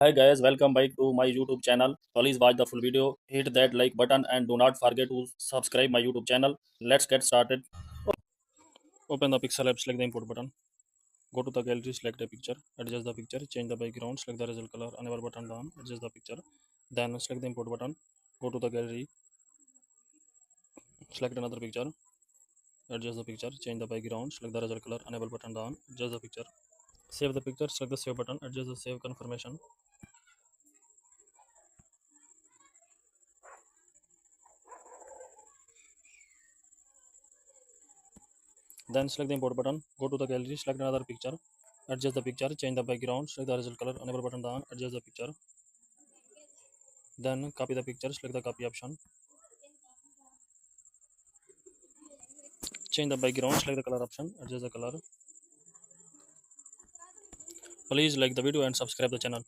Hi guys, welcome back to my YouTube channel. Please watch the full video, hit that like button and do not forget to subscribe my YouTube channel. Let's get started. Open the pixel app, select the import button. Go to the gallery, select a picture, adjust the picture, change the background, select the result color, enable button down, adjust the picture. Then select the import button, go to the gallery, select another picture, adjust the picture, change the background, select the result color, enable button down, adjust the picture. Save the picture, select the save button, adjust the save confirmation. Then select the import button, go to the gallery, select another picture, adjust the picture, change the background, select the result color, enable button down, adjust the picture. Then copy the picture, select the copy option, change the background, select the color option, adjust the color. Please like the video and subscribe the channel.